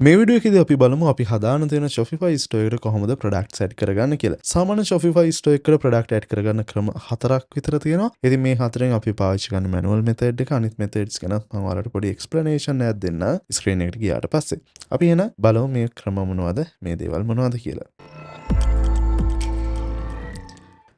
මේ වීඩියෝ එකේදී අපි බලමු අපි හදාන තියෙන Shopify store එකට කොහොමද products add කරගන්න කියලා. සාමාන්‍ය Shopify store එකකට product add කරගන්න ක්‍රම 4ක් විතර තියෙනවා. ඉතින් මේ හතරෙන් අපි පාවිච්චි කරන manual method එක අනිත් methods ගැන මම ඔයාලට පොඩි explanation එකක් දෙන්න screen එකට ගියාට පස්සේ. අපි එන බලමු මේ ක්‍රම මොනවද මේ දේවල් මොනවද කියලා.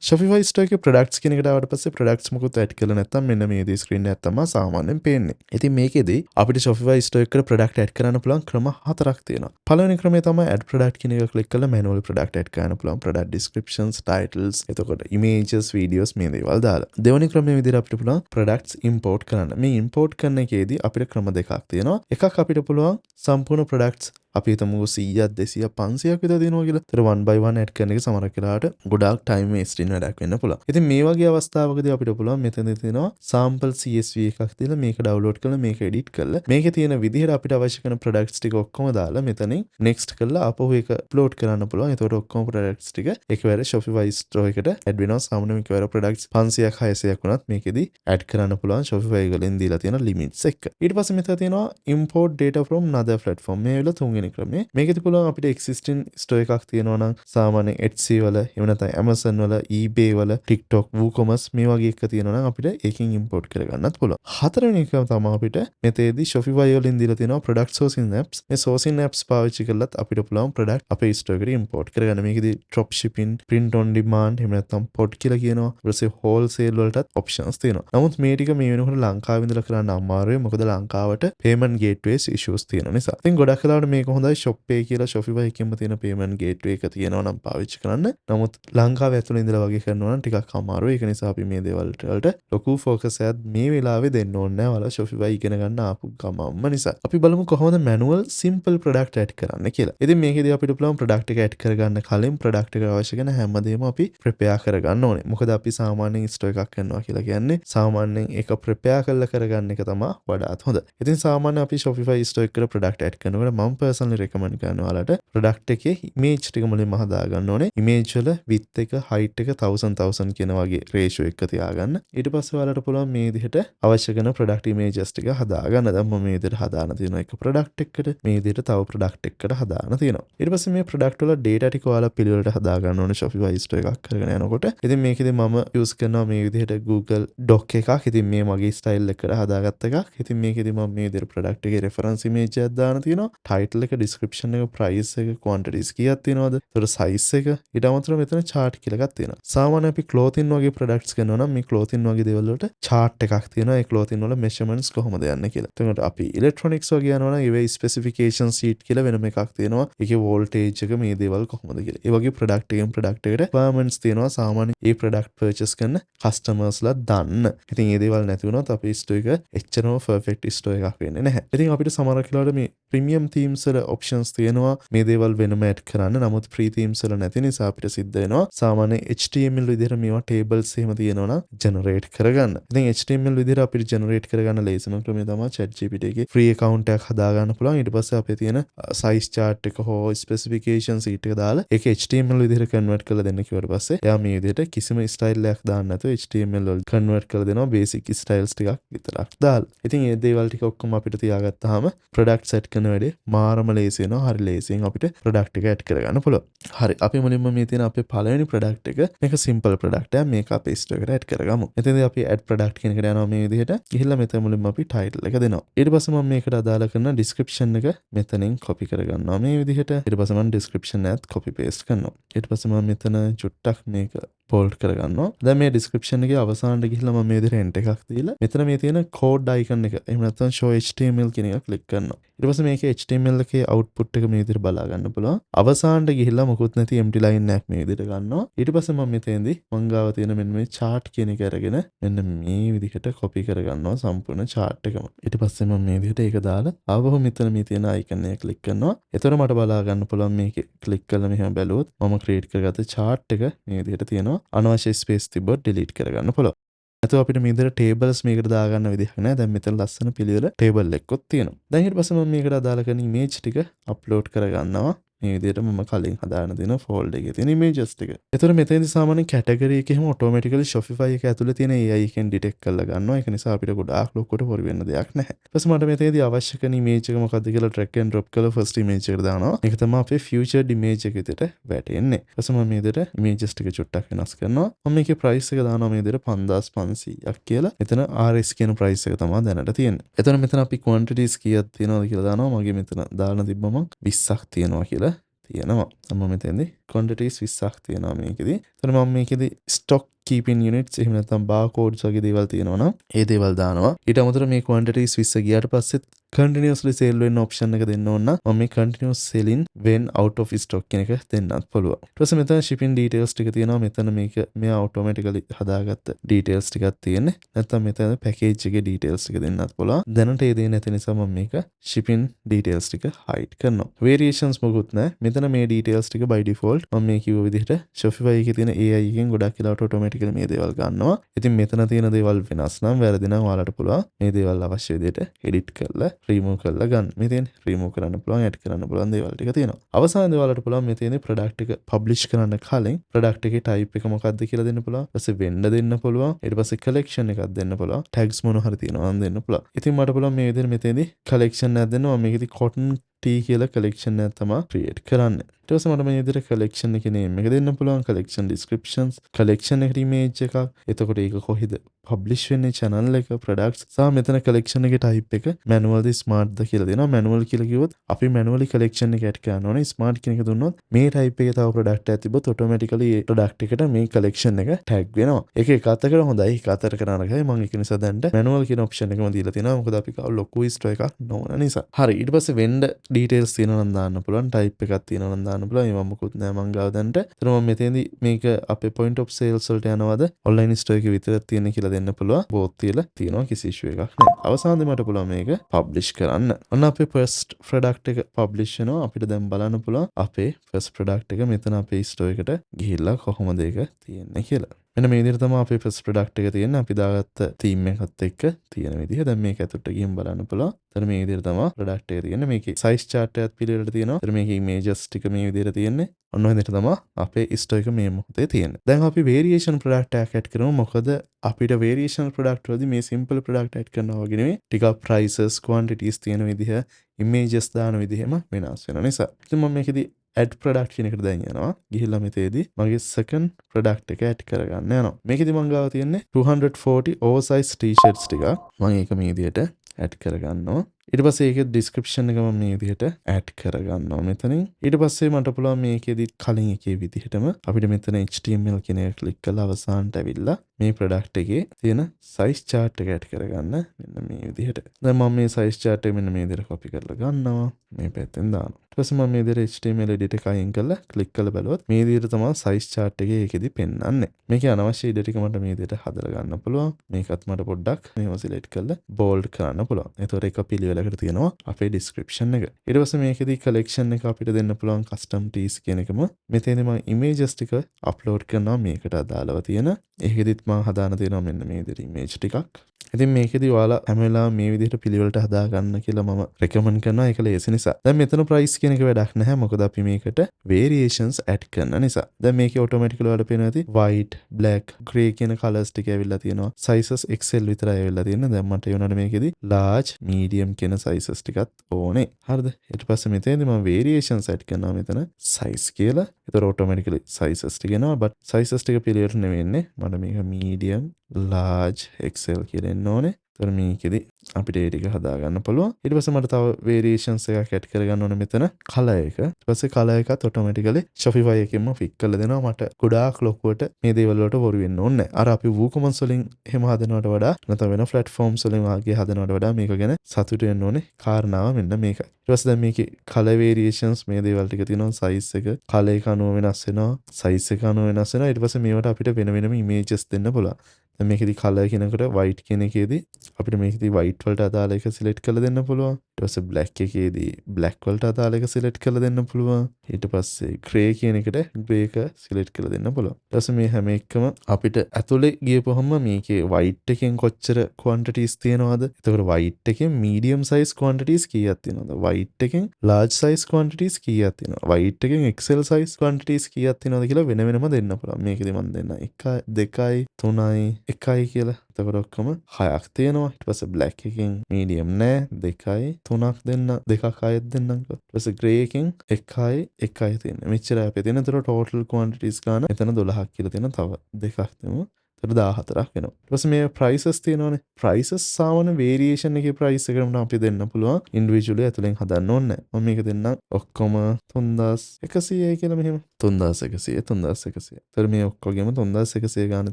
Shopify store එකේ products කියන එකට ආවට පස්සේ products මොකුත් add කරලා නැත්නම් මෙන්න මේ දී screen එකක් තමයි සාමාන්‍යයෙන් පේන්නේ. ඉතින් මේකෙදී අපිට Shopify store එකට product add කරන්න පුළුවන් ක්‍රම 4ක් තියෙනවා. පළවෙනි ක්‍රමය තමයි add product කියන එක click කරලා manual product add කරන්න පුළුවන්. product descriptions, titles, එතකොට images, videos මේ දේවල් දාලා. දෙවෙනි ක්‍රමයේ විදිහට අපිට පුළුවන් products import කරන්න. මේ import කරන එකේදී අපිට ක්‍රම දෙකක් තියෙනවා. එකක් අපිට පුළුවන් සම්පූර්ණ products අපි හිතමු 100ක් 200ක් 500ක් විතර දෙනවා කියලා. ඒතර one by one add කරන එක සමහරක් වෙලාවට ගොඩාක් time waste වෙන වැඩක් වෙන්න පුළුවන්. ඉතින් මේ වගේ අවස්ථාවකදී අපිට පුළුවන් මෙතනදී තියෙනවා sample CSV එකක් දීලා මේක download කරලා මේක edit කරලා මේකේ තියෙන විදිහට අපිට අවශ්‍ය කරන products ටික ඔක්කොම දාලා මෙතනින් next කරලා ආපහු ඒක upload කරන්න පුළුවන්. ඒතකොට ඔක්කොම products ටික එකවර Shopify store එකට add වෙනවා. සාමාන්‍යයෙන් එකවර products 500ක් 600ක් වුණත් මේකෙදී add කරන්න පුළුවන් Shopify වලින් දීලා තියෙන limits එක. ඊට පස්සේ මෙතන තියෙනවා import data from another platform. මේ වෙලාව තුන්වෙනි ක්‍රමේ. මේකෙදි පුළුවන් අපිට existing store එකක් තියෙනවා නම් සාමාන්‍ය Etsy වල එහෙම නැත්නම් Amazon වල eBay වල TikTok WooCommerce මේ වගේ එක තියෙනවා නම් අපිට ඒකෙන් import කරගන්නත් පුළුවන්. හතරවෙනි එක තමයි අපිට මෙතේදී Shopify වලින් දීලා තියෙනවා product sourcing apps. මේ sourcing apps පාවිච්චි කරලත් අපිට පුළුවන් product අපේ store එකට import කරගන්න. මේකෙදි drop shipping, print on demand එහෙම නැත්නම් pod කියලා කියනවා. ඊට පස්සේ wholesale වලටත් options තියෙනවා. නමුත් මේ ටික මේ වෙනකොට ලංකාවේ ඉඳලා කරන්න අමාරුයි. මොකද ලංකාවට payment gateways issues තියෙන නිසා. ඉතින් ගොඩක් වෙලාවට මේක හොඳයි Shoppay කියලා Shopify එකෙන්ම තියෙන payment gateway එක තියෙනවා නම් පාවිච්චි කරන්න. නමුත් ලංකාවේ ඇතුළේ ඉඳලා වගේ කරනවා නම් ටිකක් අමාරුයි. ඒක නිසා අපි මේ දේවල් වලට ලොකු focus එකක් මේ වෙලාවේ දෙන්න ඕනේ නැහැ. ඔයාලා Shopify ඉගෙන ගන්න ආපු ගමන්ම නිසා. අපි බලමු කොහොමද manual simple product add කරන්න කියලා. ඉතින් මේකෙදී අපිට පුළුවන් product එක add කරගන්න කලින් product එකට අවශ්‍ය කරන හැමදේම අපි prepare කරගන්න ඕනේ. මොකද අපි සාමාන්‍යයෙන් store එකක් කරනවා කියලා කියන්නේ සාමාන්‍යයෙන් ඒක prepare කරලා කරගන්න එක තමයි වඩාත් හොඳ. ඉතින් සාමාන්‍යයෙන් අපි Shopify store එකට product add කරනකොට මම personally recommend කරනවා ඔයාලට product එකේ image ටික මුලින්ම හදා ගන්න ඕනේ. image වල width එක, height එක 1000 කියන වගේ ratio එක තියාගන්න. ඊට පස්සේ ඔයාලට පුළුවන් මේ විදිහට අවශ්‍ය කරන product images ටික හදා ගන්න. දැන් මම මේ විදිහට හදාන තියෙනවා එක product එකකට. මේ විදිහට තව product එකකට හදාන තියෙනවා. ඊට පස්සේ මේ product වල data ටික ඔයාලා පිළිවෙලට හදා ගන්න ඕනේ Shopify store එකක් කරගෙන යනකොට. ඉතින් මේකෙදි මම use කරනවා මේ විදිහට Google Doc එකක්. ඉතින් මේ මගේ style එකකට හදාගත්ත එකක්. ඉතින් මේකෙදි මම මේ විදිහට product එකේ reference image එකක් දාන තියෙනවා. title එක, description එක, price එක, quantities කීයක් තියෙනවද? ඒතර size එක. ඊට අමතරව මෙතන chart කියලා එකක් තියෙනවා. සාමාන්‍ය අපි clothing වගේ products කරනවා නම් මේ clothing වගේ දේවල් වලට chart එකක් තියෙනවා. ඒ clothing වල measurements කොහොමද යන්නේ කියලා. එතකොට අපි electronics වගේ යනවා නම් ඒවේ specification sheet කියලා වෙනම එකක් තියෙනවා. ඒකේ voltage එක මේ දේවල් කොහොමද කියලා. ඒ වගේ product එකෙන් product එකට requirements තියෙනවා. සාමාන්‍ය ඒ product purchase කරන customers ලා දන්න. ඉතින් මේ දේවල් නැති වුණොත් අපේ store එක එච්චරම perfect store එකක් වෙන්නේ නැහැ. ඉතින් අපිට සමහර වෙලාවට මේ premium themes වල options තියෙනවා මේ දේවල් වෙනම add කරන්න. නමුත් free themes වල නැති නිසා අපිට සිද්ධ වෙනවා සාමාන්‍ය HTML විදිහට මේවා tables එහෙම තියෙනවා නම් generate කරගන්න. ඉතින් HTML විදිහට අපිට generate කරගන්න ලේසිම ක්‍රමය තමයි ChatGPT එකේ free account එකක් හදා ගන්න පුළුවන්. ඊට පස්සේ අපේ තියෙන size chart එක හෝ specification sheet එක දාලා ඒක HTML විදිහට convert කරලා දෙන්න කිව්වට පස්සේ එයා මේ විදිහට කිසිම style එකක් දාන්න නැතුව HTML වල convert කරලා දෙනවා basic styles ටිකක් විතරක් දාලා. ඉතින් මේ දේවල් ටික ඔක්කොම අපිට තියාගත්තාම product set කරන වැඩේ මාරම ලේසි වෙනවා. හරි ලේසියෙන් අපිට product එක add කරගන්න පුළුවන්. හරි අපි මුලින්ම මේ තියෙන අපේ පළවෙනි product එක මේක simple product එකක්. මේක අපේ store එකට add කරගමු. එතෙන්දී අපි add product කියන එකට යනවා මේ විදිහට. ගිහිල්ලා මෙතන මුලින්ම අපි title එක දෙනවා. ඊට පස්සේ මම මේකට අදාළ කරන description එක මෙතනින් copy කරගන්නවා මේ විදිහට. ඊට පස්සේ මම description එකත් copy paste කරනවා. ඊට පස්සේ මම මෙතන චුට්ටක් මේක bold කරගන්නවා. දැන් මේ description එකේ අවසානට ගිහිල්ලා මම මේ විදිහට enter එකක් දීලා මෙතන මේ තියෙන code icon එක එහෙම නැත්නම් show HTML කියන එක click කරනවා. ඊට පස්සේ මේකේ HTML එකේ output එක මේ විදිහට බලා ගන්න පුළුවන්. අවසානට ගිහිල්ලා මොකුත් නැති empty line එකක් මේ විදිහට ගන්නවා. ඊට පස්සේ මම මෙතෙන්දී මං ගාව තියෙන මෙන්න මේ chart කියන එක අරගෙන මෙන්න මේ විදිහට copy කරගන්නවා සම්පූර්ණ chart එකම. ඊට පස්සේ මම මේ විදිහට ඒක දාලා ආවම මෙතන මේ තියෙන icon එක click කරනවා. එතකොට මට බලා ගන්න පුළුවන් මේකේ click කරලා මෙහෙම බැලුවොත් මම create කරගත්ත chart එක මේ විදිහට තියෙනවා. අනවශ්‍ය space තිබ්බොත් delete කරගන්න පුළුවන්. නැත්නම් අපිට මේ විදිහට tables මේකට දාගන්න විදිහක් නැහැ. දැන් මෙතන ලස්සන පිළිවෙල table එකකුත් තියෙනවා. දැන් ඊට පස්සේ මම මේකට අදාළ කරන image ටික upload කරගන්නවා. මේ විදිහට මම කලින් හදාන දෙන ෆෝල්ඩර් එකේ තියෙන ඉමේජස් ටික. එතකොට මෙතනදී සාමාන්‍යයෙන් කැටගරි එකේ හැම ඔටෝමැටිකලි Shopify එක ඇතුලේ තියෙන AI එකෙන් ඩිටෙක්ට් කරලා ගන්නවා. ඒක නිසා අපිට ගොඩාක් ලොකුවට පොරි වෙන්න දෙයක් නැහැ. ඊට පස්සේ මට මෙතනදී අවශ්‍ය කරන ඉමේජ් එක මොකක්ද කියලා drag and drop කරලා first image එකට දානවා. ඒක තමයි අපේ featured image එක විදිහට වැටෙන්නේ. ඊට පස්සේ මම මේ විදිහට images ටික චුට්ටක් වෙනස් කරනවා. මම මේකේ price එක දානවා මේ විදිහට 5500ක් කියලා. එතන RS කියන price එක තමයි දැනට තියෙන්නේ. එතන මෙතන අපි quantities කීයක් තියෙනවද කියලා දානවා. මගේ මෙතන දාලා තිබ්බම 20ක් තියෙනවා කියලා තියෙනවා. මම මෙතෙන්දී quantities 20ක් තියෙනවා මේකෙදි. එතන මම මේකෙදි stock keeping units එහෙම නැත්නම් barcodes වගේ දේවල් තියෙනවා නම් ඒ දේවල් දානවා. ඊට අමතරව මේ quantities 20 ගියාට පස්සේ continuously sale වෙන්න option එක දෙන්න ඕන නම් මම මේ continuous selling when out of stock කියන එක දෙන්නත් පුළුවන්. ඊට පස්සේ මෙතන shipping details ටික තියෙනවා. මෙතන මේක මෙයා automatically හදාගත්ත details ටිකක් තියෙන්නේ. නැත්නම් මෙතන package එකේ details ටික දෙන්නත් පුළුවන්. දැනට ඒ දේ නැති නිසා මම මේක shipping details ටික hide කරනවා. variations මොකුත් නැහැ. මෙතන මේ details ටික by default මම මේ කිව්ව විදිහට Shopify එකේ තියෙන AI එකෙන් ගොඩක් වෙලාවට automatically මේ දේවල් ගන්නවා. ඉතින් මෙතන තියෙන දේවල් වෙනස් නම් වැරදි නම් ඔයාලට පුළුවන් මේ දේවල් අවශ්‍ය විදිහට edit කරලා remove කරලා ගන්න. මේ තියෙන්නේ remove කරන්න පුළුවන්, add කරන්න පුළුවන් දේවල් ටික තියෙනවා. අවසානයේදී ඔයාලට පුළුවන් මේ තියෙන්නේ product එක publish කරන්න කලින් product එකේ type එක මොකක්ද කියලා දෙන්න පුළුවන්. ඊට පස්සේ vendor දෙන්න පුළුවන්. ඊට පස්සේ collection එකක් දෙන්න පුළුවන්. tags මොන හරි තියෙනවා නම් දෙන්න පුළුවන්. ඉතින් මට පුළුවන් මේ විදිහට මෙතනදී collection එකක් දෙන්න. මම මේකෙදි cotton tea කියලා collection එකක් තමයි create කරන්නේ. ඊට පස්සේ මට මේ විදිහට collection එකේ name එක දෙන්න පුළුවන්. collection descriptions, collection එකට image එකක්. එතකොට ඒක කොහෙද publish වෙන්නේ, channel එක, products සහ මෙතන collection එකේ type එක manual ද smart ද කියලා දෙනවා. manual කියලා කිව්වොත් අපි manually collection එක add කරන්න ඕනේ. smart කියන එක දුන්නොත් මේ type එකේ තව product එකක් තිබ්බොත් automatically ඒ product එකට මේ collection එක tag වෙනවා. ඒක එක අතකට හොඳයි, එක අතකට නරකයි. මම ඒක නිසා දැන්ට manual කියන option එකම දීලා තියෙනවා. මොකද අපි කව ලොකු store එකක් නොවන නිසා. හරි. ඊට පස්සේ vendor details තියෙනවා නම් දාන්න පුළුවන්. type එකක් තියෙනවා නම් දාන්න පුළුවන්. ඒව මොකුත් නෑ මං ගාව දැන්ට. එතන මම මෙතෙන්දී මේක අපේ point of sales වලට යනවද online store එකේ විතරක් තියෙන කියලා දෙන්න පුළුවන්. both තියලා තියෙනවා, කිසි issue එකක් නෑ. අවසානයේදී මට පුළුවන් මේක publish කරන්න. ඔන්න අපේ first product එක publish වෙනවා. අපිට දැන් බලන්න පුළුවන් අපේ first product එක මෙතන අපේ store එකට ගිහිල්ලා කොහොමද ඒක තියෙන්නේ කියලා. මෙන්න මේ විදිහට තමයි අපේ first product එක තියෙන්නේ. අපි දාගත්ත theme එකත් එක්ක තියෙන විදිහ. දැන් මේක ඇතුළට ගිහින් බලන්න පුළුවන්. එතන මේ විදිහට තමයි product එක තියෙන්නේ. මේකේ size chart එකත් පිළිවෙලට තියෙනවා. එතන මේකේ images ටික මේ විදිහට තියෙන්නේ. ඔන්න ඔය විදිහට තමයි අපේ store එක මේ මොහොතේ තියෙන්නේ. දැන් අපි variation product එකක් add කරමු. මොකද අපිට variation product වලදී මේ simple product add කරනවා වගේ නෙමෙයි. ටිකක් prices, quantities තියෙන විදිහ, images දාන විදිහම වෙනස් වෙන නිසා. ඉතින් මම මේකෙදි add product කියන එකට දැන් යනවා. ගිහිල්ලා මෙතේදී මගේ second product එක add කරගන්න යනවා. මේකෙදි මං ගාව තියෙන්නේ 240 oversize t-shirts ටික. මම ඒක මේ විදිහට add කරගන්නවා. ඊට පස්සේ ඒකේ description එක මම මේ විදිහට add කරගන්නවා මෙතනින්. ඊට පස්සේ මට පුළුවන් මේකෙදි කලින් එකේ විදිහටම අපිට මෙතන HTML කියන එක ක්ලික් කරලා අවසානට ඇවිල්ලා මේ product එකේ තියෙන size chart එක add කරගන්න මෙන්න මේ විදිහට. දැන් මම මේ size chart එක මෙන්න මේ විදිහට copy කරලා ගන්නවා. මේ පැත්තෙන් දානවා. ඊට පස්සේ මම මේ විදිහට HTML edit එක අයින් කරලා ක්ලික් කරලා බලුවොත් මේ විදිහට තමයි size chart එකේ ඒකෙදි පෙන්වන්නේ. මේකේ අනවශ්‍ය ඉඩ ටික මට මේ විදිහට හදලා ගන්න පුළුවන්. මේකත් මට පොඩ්ඩක් මේව select කරලා bold කරන්න පුළුවන්. ඒතකොට ඒක පිළිවෙලකට තියෙනවා අපේ description එක. ඊට පස්සේ මේකෙදි collection එක අපිට දෙන්න පුළුවන් custom tees කියන එකම. මෙතනදී මම images ටික upload කරනවා මේකට අදාළව තියෙන. ඒකෙදිත් මම හදාන තියෙනවා මෙන්න මේ විදිහට image ටිකක්. ඉතින් මේකෙදි ඔයාලා හැම වෙලාවෙම මේ විදිහට පිළිවෙලට හදා ගන්න කියලා මම recommend කරනවා. ඒක ලේසි නිසා. දැන් මෙතන price කියන එක වැඩක් නැහැ. මොකද අපි මේකට variations add කරන නිසා. දැන් මේකේ automatically ඔයාලට පේනවා ඇති white, black, grey කියන colors ටික ඇවිල්ලා තියෙනවා. sizes XL විතරයි ඇවිල්ලා තියෙන්නේ. දැන් මට ඒ වුණාට මේකෙදි large, medium කියන sizes ටිකත් ඕනේ. හරිද? ඊට පස්සේ මෙතනදී මම variations add කරනවා මෙතන size කියලා. ඒතර automatically sizes ටික එනවා. but sizes ටික පිළිවෙලට නෙවෙන්නේ. මට මේක medium, large, XL කියලා එන්න ඕනේ. ඒතර මේකෙදි අපිට ඒ ටික හදා ගන්න පුළුවන්. ඊට පස්සේ මට තව variations එකක් add කරගන්න ඕනේ මෙතන color එක. ඊට පස්සේ color එකත් automatically Shopify එකෙන්ම fix කරලා දෙනවා. මට ගොඩාක් ලොකුවට මේ දේවල් වලට වරු වෙන්න ඕනේ නැහැ. අර අපි WooCommerce වලින් එහෙම හදනවට වඩා නැත්නම් වෙන platforms වලින් වාගේ හදනවට වඩා මේක ගැන සතුටු වෙන්න ඕනේ. කාරණාව මෙන්න මේකයි. ඊට පස්සේ දැන් මේකේ color variations මේ දේවල් ටික තියෙනවා. size එක color එක අනුව වෙනස් වෙනවා. size එක අනුව වෙනස් වෙනවා. ඊට පස්සේ මේවට අපිට වෙන වෙනම images දෙන්න පුළුවන්. දැන් මේකෙදි color කියනකොට white කියන එකේදී අපිට මේකෙදි white වලට අදාළ එක select කරලා දෙන්න පුළුවන්. ඊට පස්සේ බ්ලැක් එකේදී බ්ලැක් වලට අදාළ එක සිලෙක්ට් කරලා දෙන්න පුළුවන්. ඊට පස්සේ ග්‍රේ කියන එකට ග්‍රේ එක සිලෙක්ට් කරලා දෙන්න පුළුවන්. ඊට පස්සේ මේ හැම එකම අපිට ඇතුලේ ගියපුවම මේකේ white එකෙන් කොච්චර quantities තියෙනවද? එතකොට white එකෙන් medium size quantities කීයක් තියෙනවද? white එකෙන් large size quantities කීයක් තියෙනවද? white එකෙන් XL size quantities කීයක් තියෙනවද කියලා වෙන වෙනම දෙන්න පුළුවන්. මේකෙදි මම දෙන්න 1 2 3 1 කියලා. එතකොට ඔක්කොම 6ක් තියෙනවා. ඊට පස්සේ black එකෙන් medium නෑ 2යි 3ක් දෙන්න 2ක් 6ක් දෙන්නම්කෝ. ඊට පස්සේ grey එකෙන් 1යි 1යි තියෙන්නේ. මෙච්චරයි අපේ තියෙන. එතකොට total quantities ගන්න එතන 12ක් කියලා තියෙන තව දෙකක් දෙමු. එතකොට 14ක් වෙනවා. ඊට පස්සේ මේ prices තියෙනවනේ. prices සාමාන්‍ය variation එකේ price එකකට අපි දෙන්න පුළුවන්. individually ඇතුලෙන් හදන්න ඕනේ නැහැ. මම මේක දෙන්නම් ඔක්කොම 3100යි කියලා මෙහෙම. 3100 3100. එතකොට මේ ඔක්කොගෙම 3100 ගන්න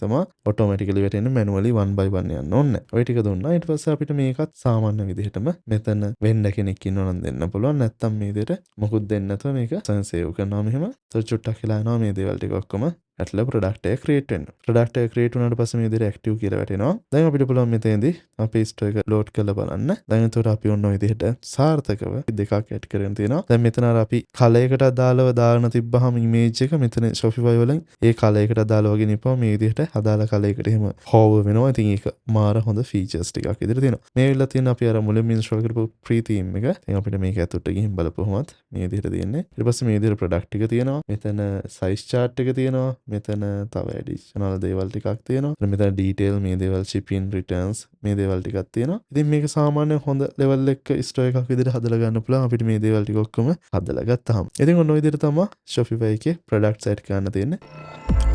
තමයි automatically වැටෙන්නේ manually 1 by 1 යන්න ඕනේ. ඔය ටික දුන්නා. ඊට පස්සේ අපිට මේකත් සාමාන්‍ය විදිහටම මෙතන වෙන්න කෙනෙක් ඉන්නව නම් දෙන්න පුළුවන්. නැත්තම් මේ විදිහට මොකුත් දෙන්න නැතුව මේක save කරනවා මෙහෙම. එතකොට චුට්ටක් වෙලා යනවා මේ දේවල් ටික ඔක්කොම ඇටල ප්‍රොඩක්ට් එක ක්‍රියේට් වෙන්න. ප්‍රොඩක්ට් එක ක්‍රියේට් වුණාට පස්සේ මේ විදිහට ඇක්ටිව් කියලා වැටෙනවා. දැන් අපිට පුළුවන් මෙතනදී අපේ ස්ටෝර් එක ලෝඩ් කරලා බලන්න. දැන් එතකොට අපි ඔන්න ඔය විදිහට සාර්ථකව දෙකක් ඇඩ් කරගෙන තියෙනවා. දැන් මෙතන අර අපි කලර් එකට අදාළව දාන තිබ්බහම ඉමේජ් එක මෙතන Shopify වලින් ඒ කලර් එකට අදාළව ගෙනියපුවා මේ විදිහට අදාළ කලර් එකට එහෙම හෝවර් වෙනවා. ඉතින් ඒක මාර හොඳ ෆීචර්ස් ටිකක් විදිහට තියෙනවා. මේ වෙලාව තියෙන අපි අර මුලින්ම ඉන්ස්ටෝල් කරපු ප්‍රී තීම් එක. ඉතින් අපිට මේක ඇතුළට ගිහින් බලපුවමත් මේ විදිහට තියෙන්නේ. ඊට පස්සේ මේ විදිහට ප්‍රොඩක්ට් ටික තියෙනවා. මෙතන සයිස් chart එක තියෙනවා. මෙතන additional දේවල් ටිකක් තියෙනවා. මෙතන detail මේ දේවල් shipping returns මේ දේවල් ටිකක් තියෙනවා. ඉතින් මේක සාමාන්‍ය හොඳ level එක store එකක් විදිහට හදලා ගන්න පුළුවන් අපිට මේ දේවල් ටික ඔක්කොම හදලා ගත්තාම. ඉතින් ඔන්න ඔය විදිහට තමයි Shopify එකේ products add කරන්න තියෙන්නේ.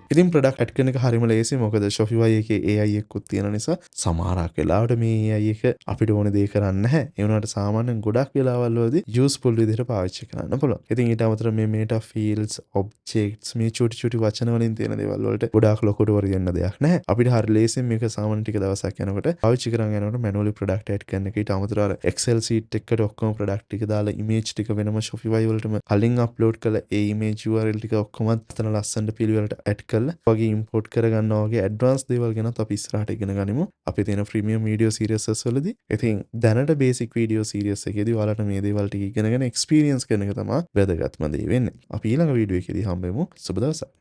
ඉතින් ප්‍රොඩක්ට් ඇඩ් කරන එක හරිම ලේසි. මොකද Shopify එකේ AI එකකුත් තියෙන නිසා සමහරක් වෙලාවට මේ AI එක අපිට ඕන දේ කරන්නේ නැහැ. ඒ වුණාට සාමාන්‍යයෙන් ගොඩක් වෙලාවල් වලදී useful විදිහට පාවිච්චි කරන්න පුළුවන්. ඉතින් ඊට අමතරව මේ meta fields, objects මේ චුටි වචන වලින් තියෙන දේවල් වලට ගොඩාක් ලොකුට වරියන්න දෙයක් නැහැ. අපිට හරි ලේසියෙන් මේක සාමාන්‍ය ටික දවසක් යනකොට පාවිච්චි කරන් යනකොට manually product add කරන එක ඊට අමතරව අර Excel sheet එකකට ඔක්කොම product ටික දාලා image ටික වෙනම Shopify වලටම කලින් upload කළ ඒ image URL ටික ඔක්කොම අතන ලස්සනට පිළිවෙලට add වගේ ඉම්පෝට් කරගන්නවා වගේ ඇඩ්වාන්ස් දේවල් ගැනත් අපි ඉස්සරහට ඉගෙන ගනිමු. අපේ තියෙන ප්‍රීමියම් වීඩියෝ සීරීස් වලදී. ඉතින් දැනට බේසික් වීඩියෝ සීරීස් එකේදී ඔයාලට මේ දේවල් ටික ඉගෙනගෙන එක්ස්පීරියන්ස් කරන එක තමයි වැදගත්ම දේ වෙන්නේ. අපි ඊළඟ වීඩියෝ එකේදී හම්බෙමු. සුබ දවසක්.